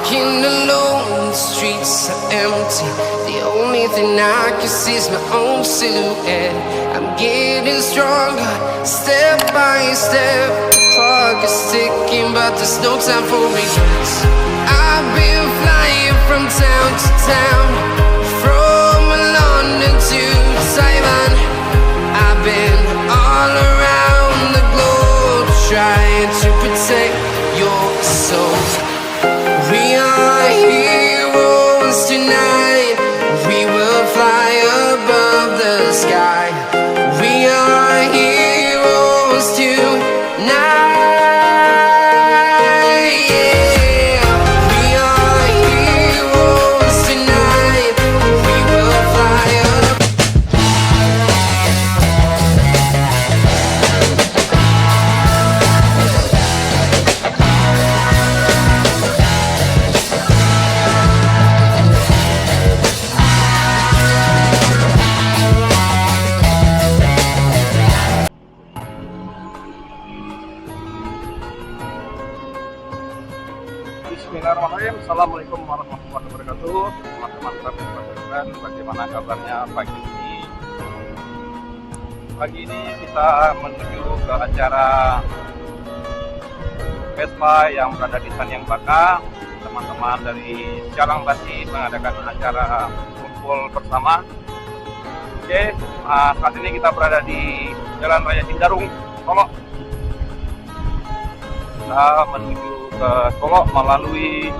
Walking alone, the streets are empty. The only thing I can see is my own silhouette. I'm getting stronger, step by step. The clock is ticking, but there's no time for regrets. I've been flying from town to town, from London to Taiwan. I've been all around the globe, trying to protect your soul. We are heroes tonight. We will fly above the sky. We are heroes tonight. Yeah. We are heroes tonight. We will fly up. Bismillahirrahmanirrahim. Assalamualaikum warahmatullahi wabarakatuh. Teman-teman sekalian, bagaimana kabarnya pagi ini? Pagi ini kita menuju ke acara Vespa yang berada di Sanyang Baka. Teman-teman dari Sialang Basi mengadakan acara kumpul bersama. Oke, saat ini kita berada di Jalan Raya Cindarung, Solo. Kita menuju ke Solo melalui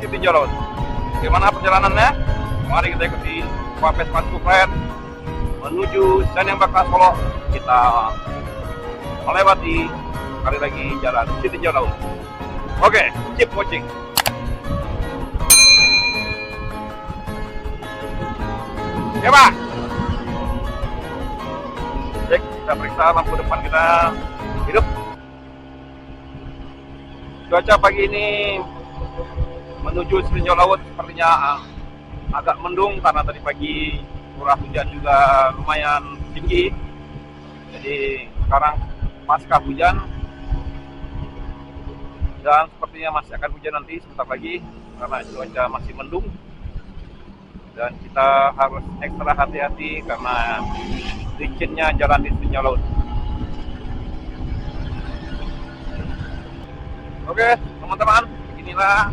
Sitinjau. Bagaimana perjalanannya? Mari kita ikuti Wapes Mansukret menuju Sanyang Baka Solo. Kita melewati sekali lagi jalan Sitinjau. Oke, keep watching. Ya Pak. Cek, kita periksa lampu depan kita hidup. Cuaca pagi ini menuju Sitinjau Laut sepertinya agak mendung karena tadi pagi curah hujan juga lumayan tinggi. Jadi sekarang pasca hujan dan sepertinya masih akan hujan nanti sebentar lagi karena cuaca masih mendung. Dan kita harus ekstra hati-hati karena licinnya jalan di Sitinjau Laut. Oke, teman-teman, inilah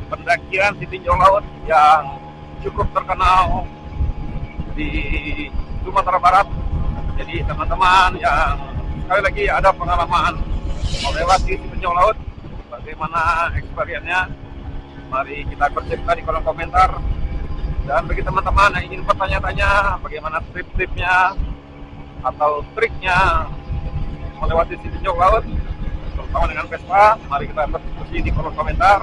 pendakian Sitinjau Laut yang cukup terkenal di Sumatera Barat. Jadi teman-teman yang sekali lagi ada pengalaman melewati Sitinjau Laut, bagaimana experience-nya? Mari kita bercerita di kolom komentar. Dan bagi teman-teman yang ingin bertanya-tanya bagaimana trip-tripnya atau triknya melewati Sitinjau Laut terutama dengan Vespa, mari kita berdiskusi di kolom komentar.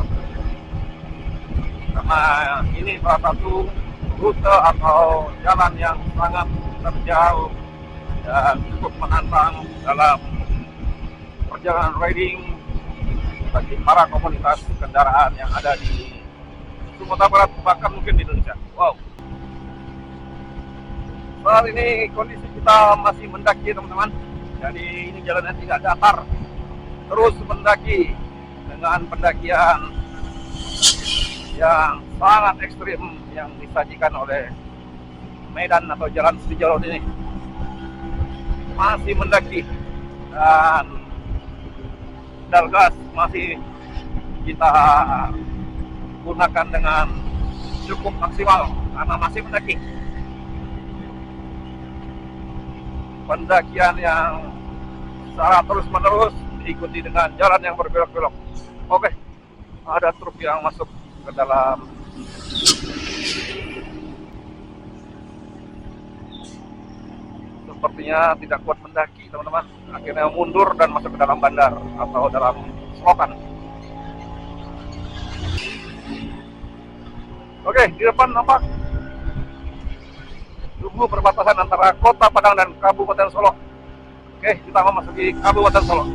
Karena ini salah satu rute atau jalan yang sangat terjauh dan cukup menantang dalam perjalanan riding bagi para komunitas kendaraan yang ada di Sumatera Barat, bahkan mungkin di Indonesia. Wow. Saat ini kondisi kita masih mendaki, teman-teman. Jadi ini jalannya tidak datar, terus mendaki dengan pendakian yang sangat ekstrim yang disajikan oleh medan atau jalan Sitinjau Laut ini. Masih mendaki dan pedal gas masih kita gunakan dengan cukup maksimal karena masih mendaki. Pendakian yang secara terus-menerus diikuti dengan jalan yang berbelok-belok. Oke, ada truk yang masuk ke dalam sepertinya tidak kuat mendaki, teman-teman. Akhirnya mundur dan masuk ke dalam bandar atau dalam selokan. Oke, di depan nampak tunggu perbatasan antara Kota Padang dan Kabupaten Solo. Oke, kita memasuki Kabupaten Solo.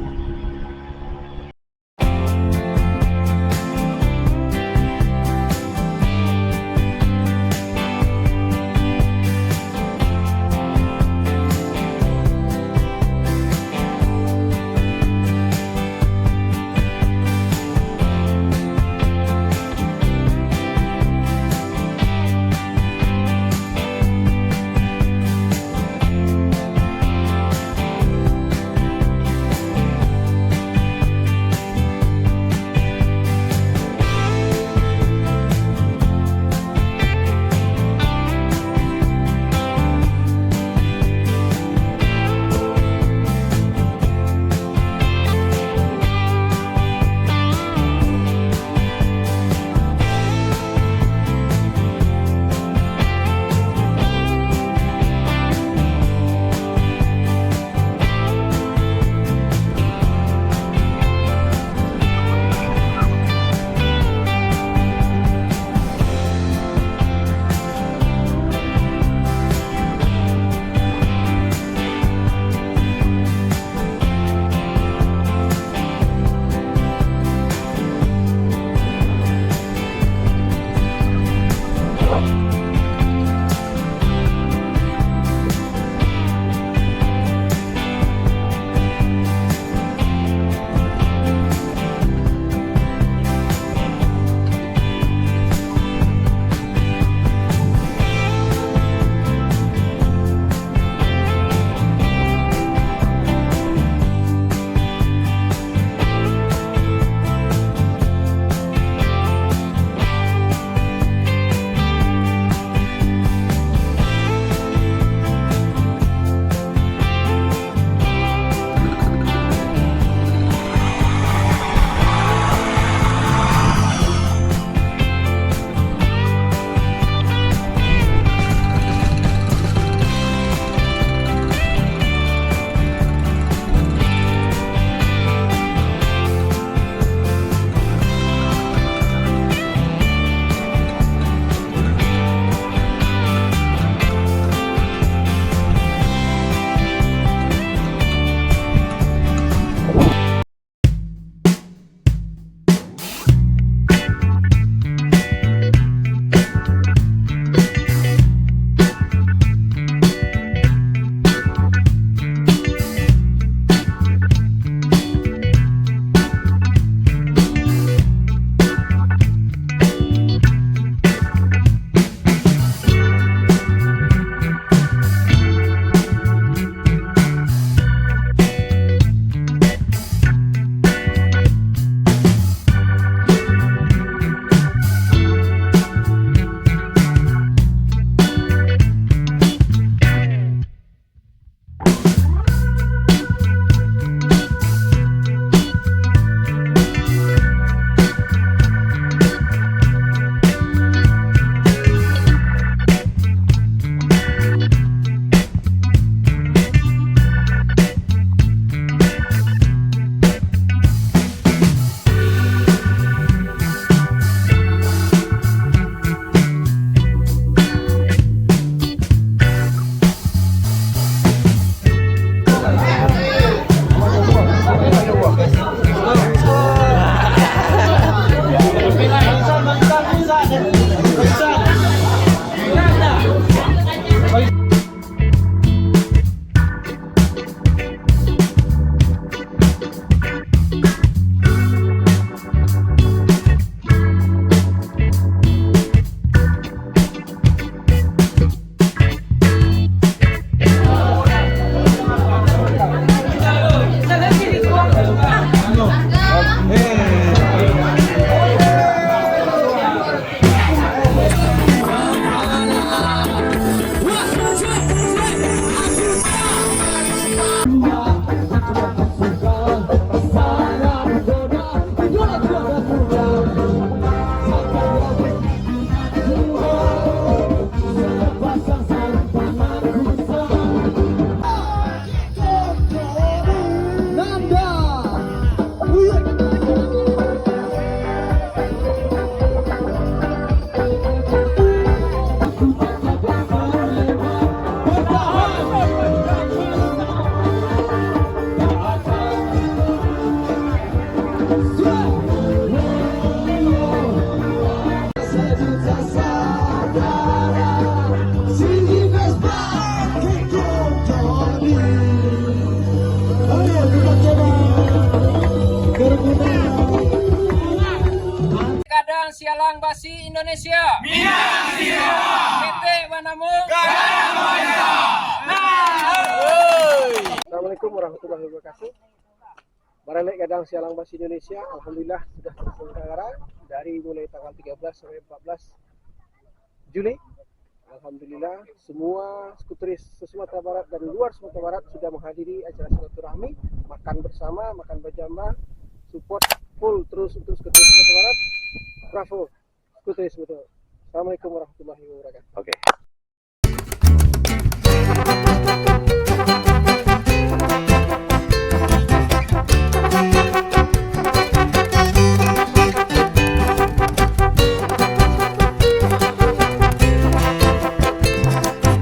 Sialang Basi Indonesia. PT Manamu. Assalamualaikum warahmatullahi wabarakatuh. Baralek Gadang Sialang Basi Indonesia, alhamdulillah sudah terselenggara dari mulai tanggal 13 sampai 14 Juli. Alhamdulillah semua skuteris Sumatera Barat dan luar Sumatera Barat sudah menghadiri acara silaturahmi, makan bersama, makan berjamaah, support full terus untuk skuteris Sumatera Barat. Bravo skuteris Sumatera. Assalamualaikum warahmatullahi wabarakatuh. Oke.